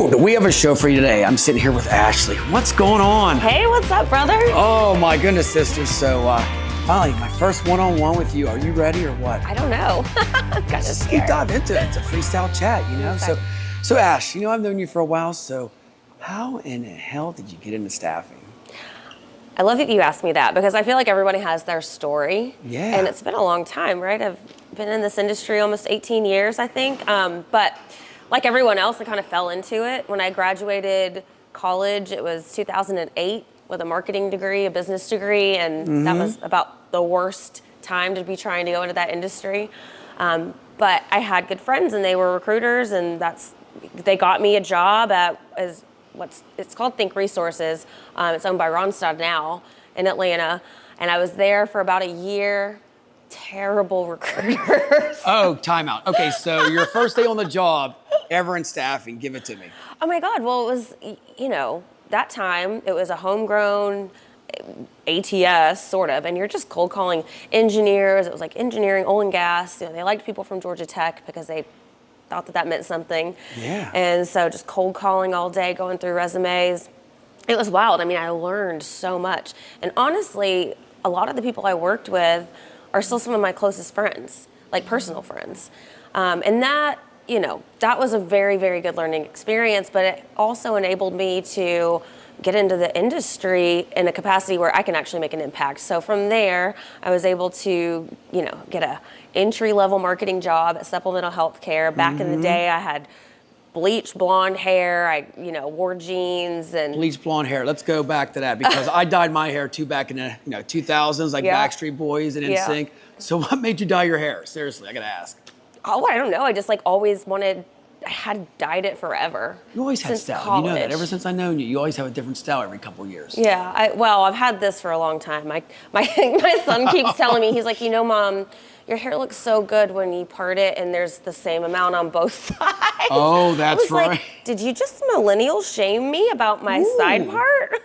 Woo! We have a show for you today. I'm sitting here with Ashely. What's going on? Hey, what's up, brother? Oh my goodness, sister. So finally, my first one-on-one with you. Are you ready or what? I don't know. I'm kind of scared. Deep dive into it. It's a freestyle chat, you know? Okay. So Ash, you know I've known you for a while, so how in the hell did you get into staffing? I love that you asked me that because I feel like everybody has their story. Yeah. And it's been a long time, right? I've been in this industry almost 18 years, I think. But like everyone else, I kind of fell into it. When I graduated college, it was 2008 with a marketing degree, a business degree, and that was about the worst time to be trying to go into that industry. But I had good friends and they were recruiters, and they got me a job at it's called Think Resources. It's owned by Ronstadt now in Atlanta. And I was there for about a year. Terrible recruiters. Oh, timeout. Okay, so your first day on the job ever in staffing, give it to me. Oh my God, well, it was, that time, it was a homegrown ATS, sort of, and you're just cold calling engineers. It was like engineering, oil and gas. They liked people from Georgia Tech because they thought that meant something. Yeah. And so just cold calling all day, going through resumes. It was wild. I mean, I learned so much. And honestly, a lot of the people I worked with are still some of my closest friends, like personal friends. And that was a very, very good learning experience, but it also enabled me to get into the industry in a capacity where I can actually make an impact. So from there, I was able to, get a entry-level marketing job at Supplemental Healthcare. Back in the day, I had bleached blonde hair. I, wore jeans and Bleached blonde hair. Let's go back to that because I dyed my hair too back in the 2000s, like Yeah. Backstreet Boys and Yeah. NSYNC. So what made you dye your hair? Seriously, I gotta ask. Oh, I don't know. I just always wanted. I had dyed it forever. You always had since style. College. You know that. Ever since I known you, you always have a different style every couple of years. Yeah. I've had this for a long time. My son keeps telling me, he's like, Mom, your hair looks so good when you part it, and there's the same amount on both sides. Oh, that's I was right. Like, did you just millennial shame me about my side part?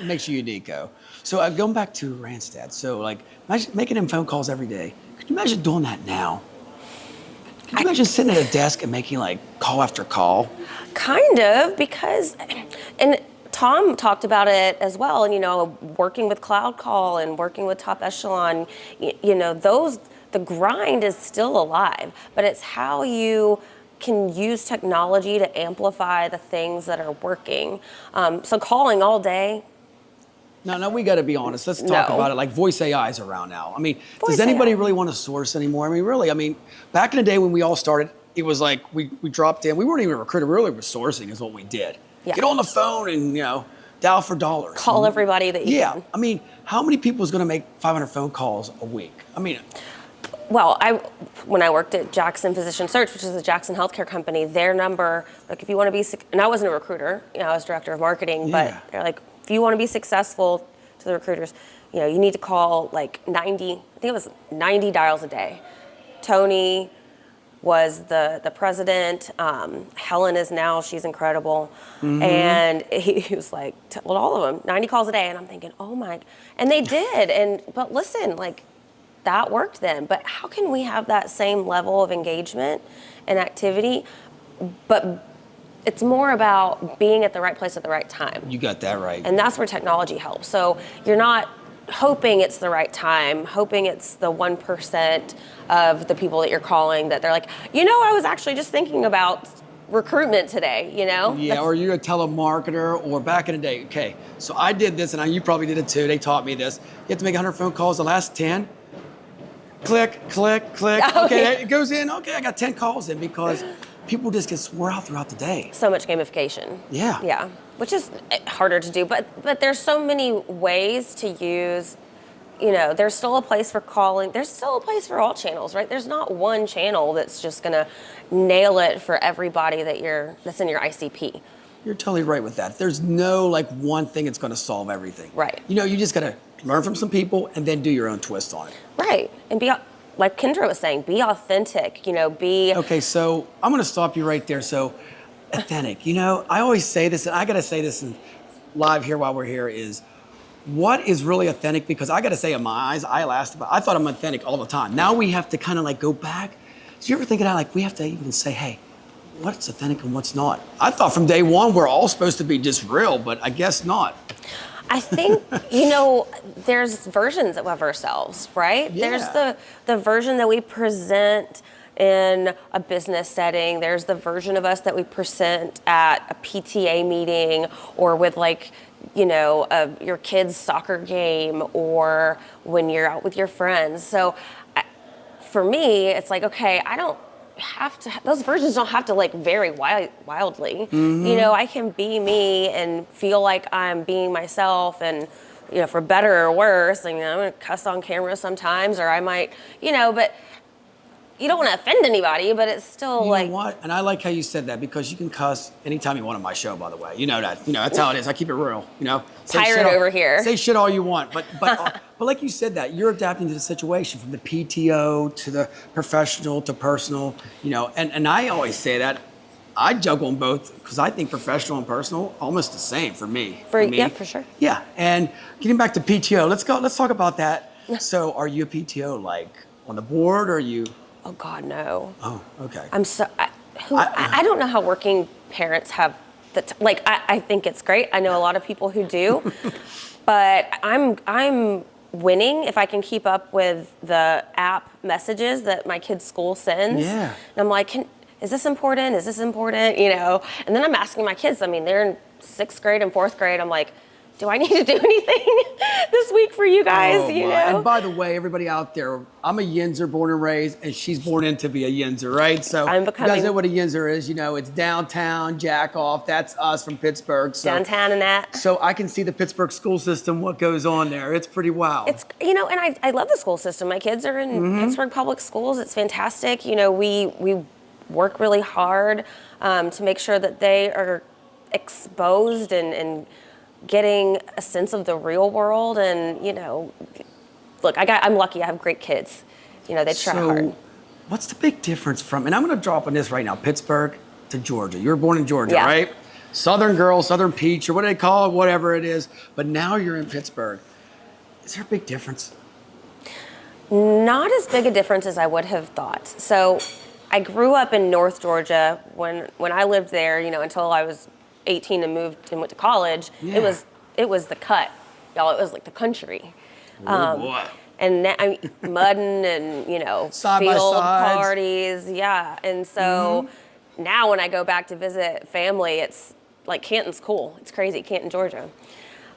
It makes you unique, though. So going back to Randstad, so imagine making them phone calls every day. Could you imagine doing that now? Could you imagine sitting at a desk and making call after call? Kind of, because, and Tom talked about it as well, and working with Cloud Call and working with Top Echelon, the grind is still alive, but it's how you can use technology to amplify the things that are working. So calling all day. No, we got to be honest. Let's talk about it. Voice AI is around now. I mean, does anybody really want to source anymore? I mean, really, back in the day when we all started, it was we dropped in. We weren't even a recruiter. We really were sourcing is what we did. Yeah. Get on the phone and, dial for dollars. Call everybody that you can. I mean, how many people is going to make 500 phone calls a week? Well, when I worked at Jackson Physician Search, which is a Jackson healthcare company, their number, if you want to be, and I wasn't a recruiter, I was director of marketing, but they're if you want to be successful to the recruiters, you need to call 90, I think it was 90 dials a day. Tony was the president. Helen is now, she's incredible. And he was all of them, 90 calls a day. And I'm thinking, oh my, and they did. But listen, that worked then. But how can we have that same level of engagement and activity? But it's more about being at the right place at the right time. You got that right. And that's where technology helps. So you're not hoping it's the right time, hoping it's the 1% of the people that you're calling that they're I was actually just thinking about recruitment today, Yeah, or you're a telemarketer, or back in the day, okay, so I did this, and you probably did it too. They taught me this. You have to make 100 phone calls. The last 10, click, click, click. Okay, it goes in. Okay, I got 10 calls in because people just get swore out throughout the day. So much gamification. Yeah. Yeah, which is harder to do. But there's so many ways to use, there's still a place for calling. There's still a place for all channels, right? There's not one channel that's just going to nail it for everybody that's in your ICP. You're totally right with that. There's no one thing that's going to solve everything. Right. You just got to learn from some people and then do your own twist on it. Right. And be, like Kendra was saying, be authentic, be... Okay, so I'm going to stop you right there. So authentic, I always say this, and I got to say this live here while we're here, is what is really authentic? Because I got to say, in my eyes, I thought I'm authentic all the time. Now we have to kind of go back. So you ever think of that? We have to even say, hey, what's authentic and what's not? I thought from day one we're all supposed to be just real, but I guess not. I think, there's versions of ourselves, right? Yeah. There's the version that we present in a business setting. There's the version of us that we present at a PTA meeting or with your kid's soccer game or when you're out with your friends. So for me, it's like, okay, I don't have to, those versions don't have to vary wildly. I can be me and feel like I'm being myself and, for better or worse, I'm going to cuss on camera sometimes, or I might, but you don't want to offend anybody, but it's still You know what? And I like how you said that because you can cuss anytime you want on my show, by the way. You know that. That's how it is. I keep it real, Say Tyrant over here. Say shit all you want. But like you said that, you're adapting to the situation from the PTO to the professional to personal, and I always say that. I juggle them both because I think professional and personal almost the same for me. Yeah, for sure. Yeah. And getting back to PTO, let's talk about that. So are you a PTO on the board or are you? Oh God, no. Oh, okay. I don't know how working parents have I think it's great. I know a lot of people who do, but I'm winning if I can keep up with the app messages that my kid's school sends. Yeah. And I'm like, is this important? Is this important? And then I'm asking my kids, they're in 6th grade and 4th grade. I'm like, do I need to do anything this week for you guys? And by the way, everybody out there, I'm a Yinzer born and raised, and she's born in to be a Yinzer, right? So you guys know what a Yinzer is. It's downtown, jack off. That's us from Pittsburgh. So, downtown and that. So I can see the Pittsburgh school system, what goes on there. It's pretty wild. It's, and I love the school system. My kids are in Pittsburgh public schools. It's fantastic. We work really hard to make sure that they are exposed and getting a sense of the real world. And look, I'm lucky. I have great kids. They try hard. What's the big difference from? And I'm going to drop on this right now. Pittsburgh to Georgia. You were born in Georgia, right? Southern girl, Southern peach, or what do they call it? Whatever it is. But now you're in Pittsburgh. Is there a big difference? Not as big a difference as I would have thought. So I grew up in North Georgia. When I lived there, until I was 18 and moved and went to college, it was the cut, y'all. It was like the country. Oh boy. And mudding and Side field by sides. parties, yeah. And so now when I go back to visit family, it's like Canton's cool. It's crazy, Canton, Georgia.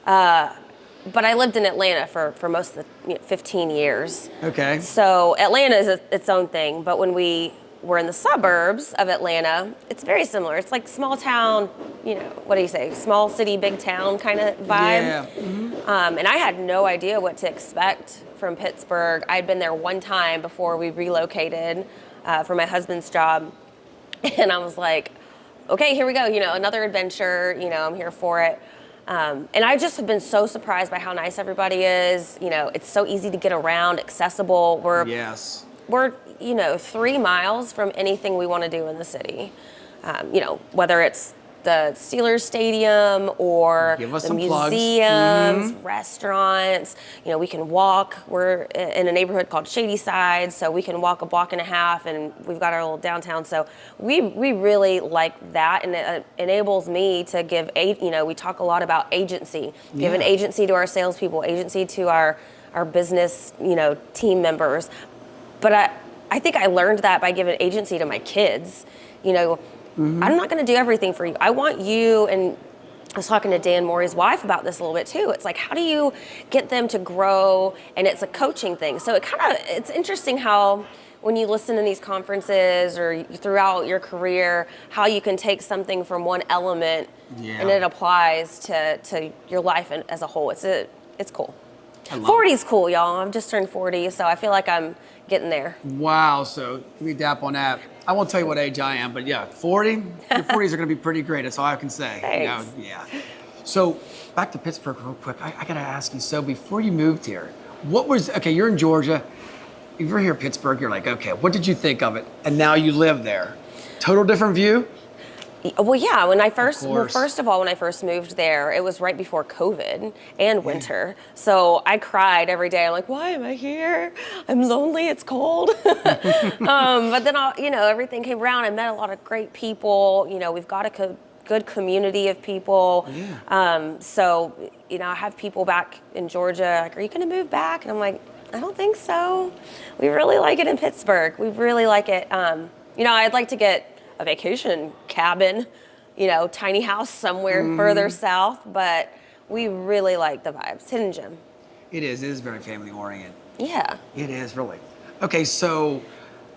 But I lived in Atlanta for most of the 15 years. Okay. So Atlanta is its own thing, but when we were in the suburbs of Atlanta, it's very similar. It's like small town, what do you say? Small city, big town kind of vibe. Yeah. And I had no idea what to expect from Pittsburgh. I'd been there one time before we relocated for my husband's job. And I was like, okay, here we go. Another adventure. I'm here for it. And I just have been so surprised by how nice everybody is. It's so easy to get around, accessible. We're 3 miles from anything we want to do in the city. Whether it's the Steelers Stadium or the museums, restaurants. We can walk. We're in a neighborhood called Shady Side, so we can walk a block and a half, and we've got our little downtown. So we really like that, and it enables me to give, we talk a lot about agency. Give an agency to our salespeople, agency to our business, team members. But I think I learned that by giving agency to my kids. I'm not going to do everything for you. I want you, and I was talking to Dan Morey's wife about this a little bit too. It's like, how do you get them to grow? And it's a coaching thing. So it's interesting how when you listen in these conferences or throughout your career, how you can take something from one element and it applies to your life as a whole. It's cool. 40's cool, y'all. I've just turned 40, so I feel like I'm getting there. Wow, so give me a dap on that. I won't tell you what age I am, but 40, your 40s are going to be pretty great. That's all I can say. Thanks. So back to Pittsburgh real quick. I got to ask you, so before you moved here, you're in Georgia. If you're here in Pittsburgh, you're like, okay, what did you think of it? And now you live there. Total different view? Well, yeah. When I course. first of all, when I first moved there, it was right before COVID and winter. So I cried every day. I'm like, why am I here? I'm lonely. It's cold. But then, everything came around. I met a lot of great people. We've got a good community of people. Yeah. So, I have people back in Georgia. Like, are you going to move back? And I'm like, I don't think so. We really like it in Pittsburgh. We really like it. I'd like to get a vacation cabin, tiny house somewhere further south, but we really like the vibes. Hidden gem. It is very family oriented. Yeah. It is really. Okay, so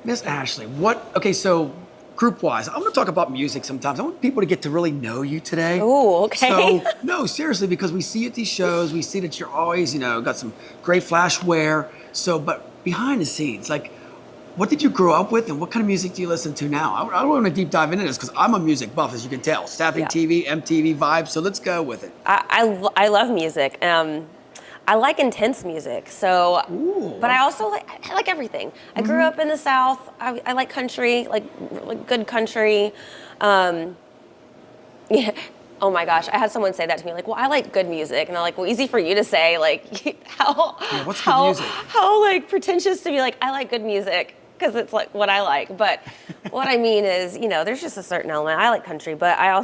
Miss Ashely, so group wise, I'm gonna talk about music sometimes. I want people to get to really know you today. Ooh, okay. So, no, seriously, because we see you at these shows, we see that you're always, got some great flash wear. So, but behind the scenes, like, what did you grow up with and what kind of music do you listen to now? I don't want to deep dive into this because I'm a music buff, as you can tell. Staffing TV, MTV vibes, so let's go with it. I love music. I like intense music, so, Ooh. but I also like everything. I grew up in the South. I like country, like good country. Yeah. Oh my gosh, I had someone say that to me, like, well, I like good music. And I'm like, well, easy for you to say, like, What's good music? How like pretentious to be like, I like good music, because it's like what I like. But what I mean is, there's just a certain element. I like country, but I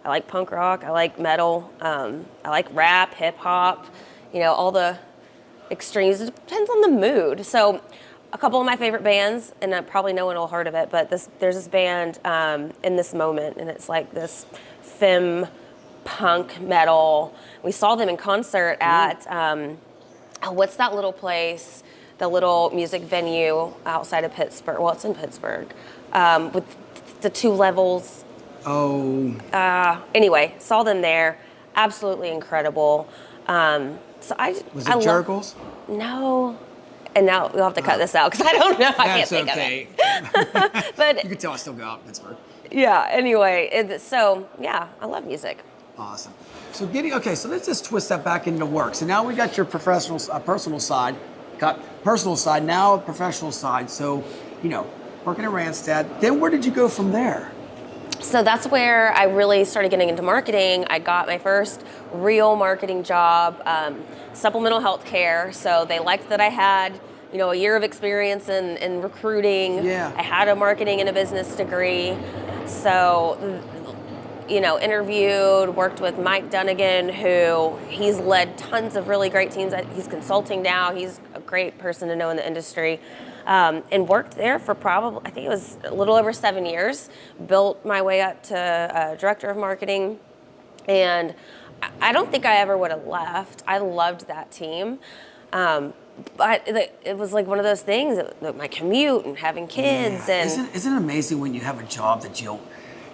like punk rock, I like metal, I like rap, hip hop, all the extremes. It depends on the mood. So a couple of my favorite bands, and probably no one will have heard of it, but there's this band, In This Moment, and it's like this femme punk metal. We saw them in concert at, what's that little place? The little music venue outside of Pittsburgh. Well, it's in Pittsburgh, with the 2 levels. Oh. Anyway, saw them there. Absolutely incredible. Was it Jurgles? No. And now we'll have to cut this out because I don't know. I can't think okay. of it. But You can tell I still go out in Pittsburgh. yeah. Anyway, I love music. Awesome. So so let's just twist that back into work. So now we got your personal side, now professional side. So, working at Randstad. Then where did you go from there? So that's where I really started getting into marketing. I got my first real marketing job, supplemental health care. So they liked that I had, a year of experience in recruiting. Yeah. I had a marketing and a business degree. So, interviewed, worked with Mike Dunnigan, he's led tons of really great teams. He's consulting now. He's a great person to know in the industry. And worked there for I think it was a little over 7 years, built my way up to director of marketing. And I don't think I ever would have left. I loved that team. But it was like one of those things, my commute and having kids. Yeah. And Isn't it amazing when you have a job that you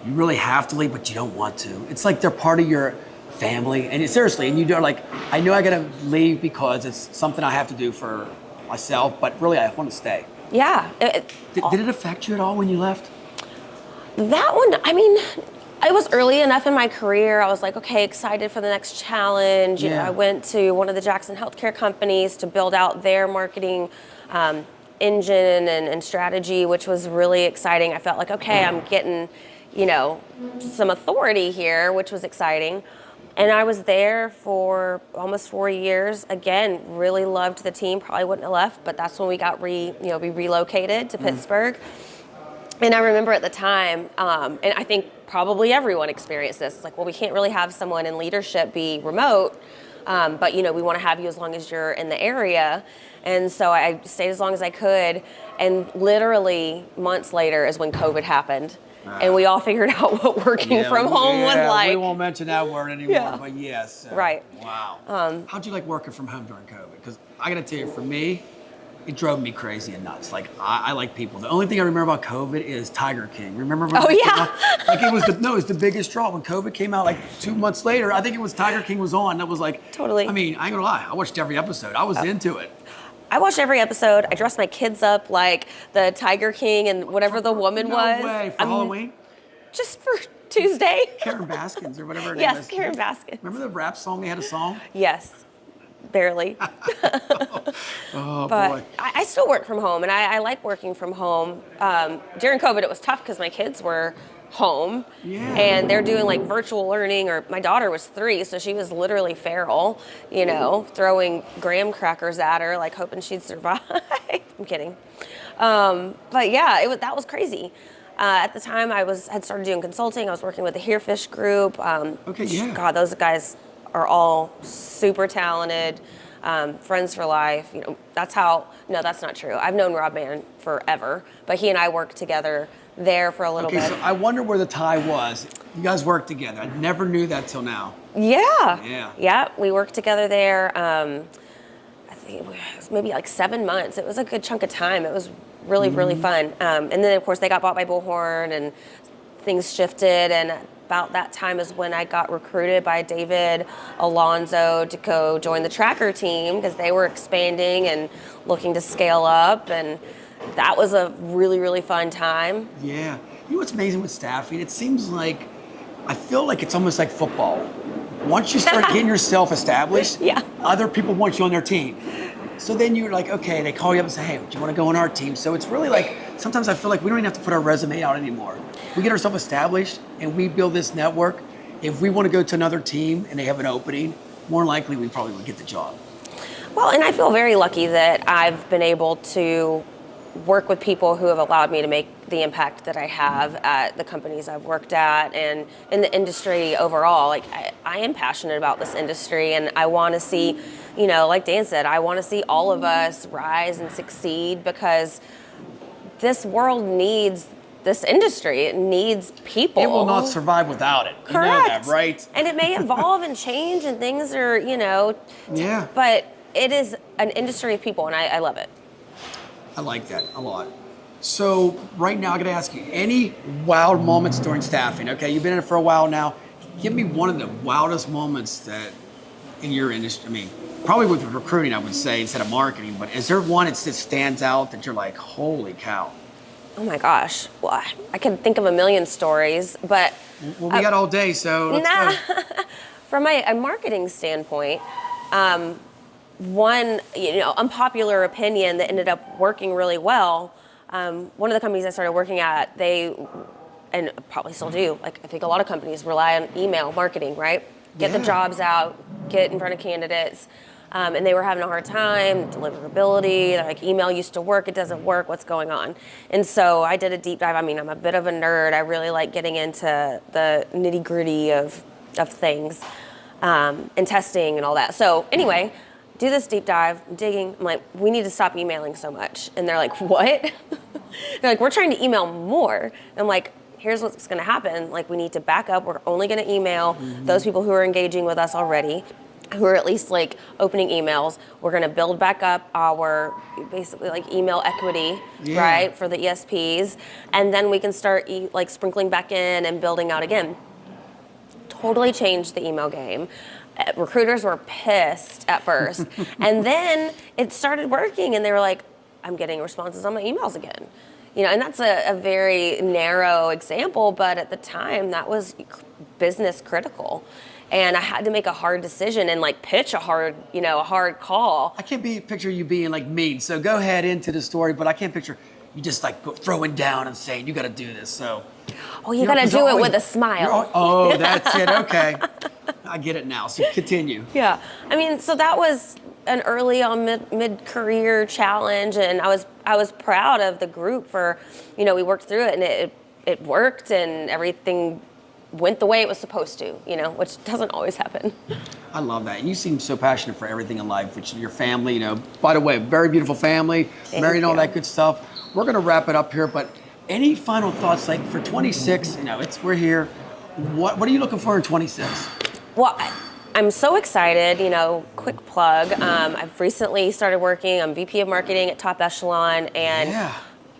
really have to leave, but you don't want to? It's like they're part of your family. And seriously, and you don't I know I got to leave because it's something I have to do for myself, but really I want to stay. Yeah. Did it affect you at all when you left? That one, it was early enough in my career. I was like, okay, excited for the next challenge. Yeah. I went to one of the Jackson healthcare companies to build out their marketing engine and strategy, which was really exciting. I felt like, okay, I'm getting, some authority here, which was exciting. And I was there for almost 4 years. Again, really loved the team. Probably wouldn't have left, but that's when we got we relocated to Pittsburgh. And I remember at the time, and I think probably everyone experienced this. It's like, well, we can't really have someone in leadership be remote, but we want to have you as long as you're in the area. And so I stayed as long as I could. And literally months later is when COVID happened. And we all figured out what working from home was like. We won't mention that word anymore, but yes. Right. Wow. How'd you like working from home during COVID? Because I got to tell you, for me, it drove me crazy and nuts. Like, I like people. The only thing I remember about COVID is Tiger King. Remember when it came out? Like, it was the biggest draw. When COVID came out, like 2 months later, I think it was Tiger King was on. That was like, totally. I ain't gonna lie. I watched every episode. I was into it. I watched every episode. I dressed my kids up like the Tiger King and whatever the woman was. No way. For Halloween? Just for Tuesday. Karen Baskins or whatever her name is. Yes, Karen Baskins. Remember the rap song? They had a song? Yes. Barely. Oh, but boy. I still work from home, and I like working from home. During COVID, it was tough because my kids were home. Yeah. And they're doing like virtual learning, or my daughter was 3, so she was literally feral, you know, throwing graham crackers at her, like hoping she'd survive. I'm kidding. But yeah, that was crazy. At the time, had started doing consulting. I was working with the Herefish Group. Okay, yeah. God, those guys are all super talented, friends for life. You know, no, that's not true. I've known Rob Mann forever, but he and I worked together there for a little bit. Okay, so I wonder where the tie was. You guys worked together. I never knew that till now. Yeah. Yeah, we worked together there. I think it was maybe like 7 months. It was a good chunk of time. It was really, really fun. And then, of course, they got bought by Bullhorn and things shifted. And about that time is when I got recruited by David Alonso to go join the tracker team, because they were expanding and looking to scale up. And that was a really, really fun time. Yeah. You know what's amazing with staffing? It seems like, I feel like it's almost like football. Once you start getting yourself established, Yeah. other people want you on their team. So then you're like, okay, they call you up and say, hey, do you want to go on our team? So it's really like, sometimes I feel like we don't even have to put our resume out anymore. We get ourselves established and we build this network. If we want to go to another team and they have an opening, more likely we probably would get the job. Well, and I feel very lucky that I've been able to work with people who have allowed me to make the impact that I have at the companies I've worked at and in the industry overall. Like, I am passionate about this industry, and I want to see, you know, like Dan said, I want to see all of us rise and succeed, because this world needs this industry. It needs people. It will not survive without it. Correct. You know that, right? And it may evolve and change, and things are, you know, Yeah. but it is an industry of people, and I love it. I like that a lot. So right now I gotta ask you, any wild moments during staffing? Okay, you've been in it for a while now. Give me one of the wildest moments that in your industry. I mean, probably with recruiting, I would say, instead of marketing, but is there one that just stands out that you're like, holy cow? Oh my gosh. Well, I can think of a million stories, but Well, we got all day, so let's go. From a marketing standpoint, one, you know, unpopular opinion that ended up working really well. One of the companies I started working at, and probably still do, like I think a lot of companies rely on email marketing, right? Get the jobs out, get in front of candidates. And they were having a hard time, deliverability, they're like, email used to work, it doesn't work, what's going on? And so I did a deep dive. I mean, I'm a bit of a nerd. I really like getting into the nitty gritty of things, and testing and all that. So anyway, do this deep dive, digging. I'm like, we need to stop emailing so much. And they're like, what? They're like, we're trying to email more. And I'm like, here's what's gonna happen. Like, we need to back up. We're only gonna email those people who are engaging with us already, who are at least like opening emails. We're gonna build back up our basically like email equity, right, for the ESPs. And then we can start like sprinkling back in and building out again. Totally changed the email game. Recruiters were pissed at first. And then it started working, and they were like, I'm getting responses on my emails again. You know, and that's a very narrow example, but at the time that was business critical. And I had to make a hard decision and like pitch a hard call. I can't picture you being like mean, so go ahead into the story, but I can't picture you just like throwing down and saying, you gotta do this, so. Oh, you gotta do it with a smile. Oh, that's it, okay. I get it now, so continue. Yeah, I mean, so that was an early on mid-career challenge, and I was proud of the group for, you know, we worked through it, and it worked, and everything went the way it was supposed to, you know, which doesn't always happen. I love that. And you seem so passionate for everything in life, which your family, you know, by the way, very beautiful family, married and all that good stuff. We're going to wrap it up here, but any final thoughts, like for 26, you know, we're here. What are you looking for in 26? Well, I'm so excited, you know, quick plug. I've recently started working, I'm VP of Marketing at Top Echelon, and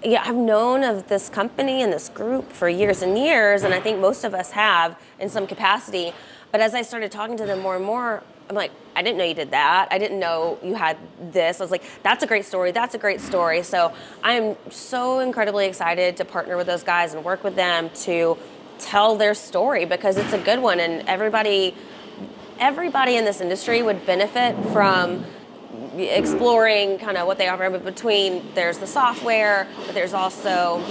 yeah, I've known of this company and this group for years and years, and I think most of us have in some capacity. But as I started talking to them more and more, I'm like, I didn't know you did that. I didn't know you had this. I was like, that's a great story. That's a great story. So I'm so incredibly excited to partner with those guys and work with them to tell their story, because it's a good one, and everybody in this industry would benefit from exploring kind of what they offer. But there's the software, but there's also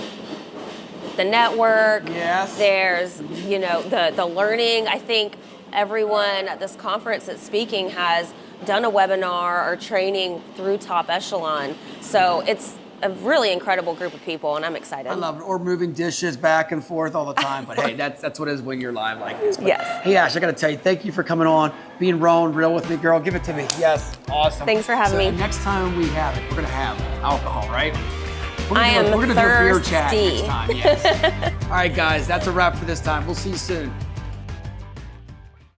the network. Yes. There's, you know, the learning. I think everyone at this conference that's speaking has done a webinar or training through Top Echelon. So it's a really incredible group of people, and I'm excited. I love it. Or moving dishes back and forth all the time. But hey, that's what it is when you're live like this. But, yes. Hey, Ash, I got to tell you, thank you for coming on, being raw and real with me, girl. Give it to me. Yes. Awesome. Thanks for having me. Next time we have it, we're going to have alcohol, right? We're I am We're going to do a beer chat thirsty. next time. Yes. All right, guys, that's a wrap for this time. We'll see you soon.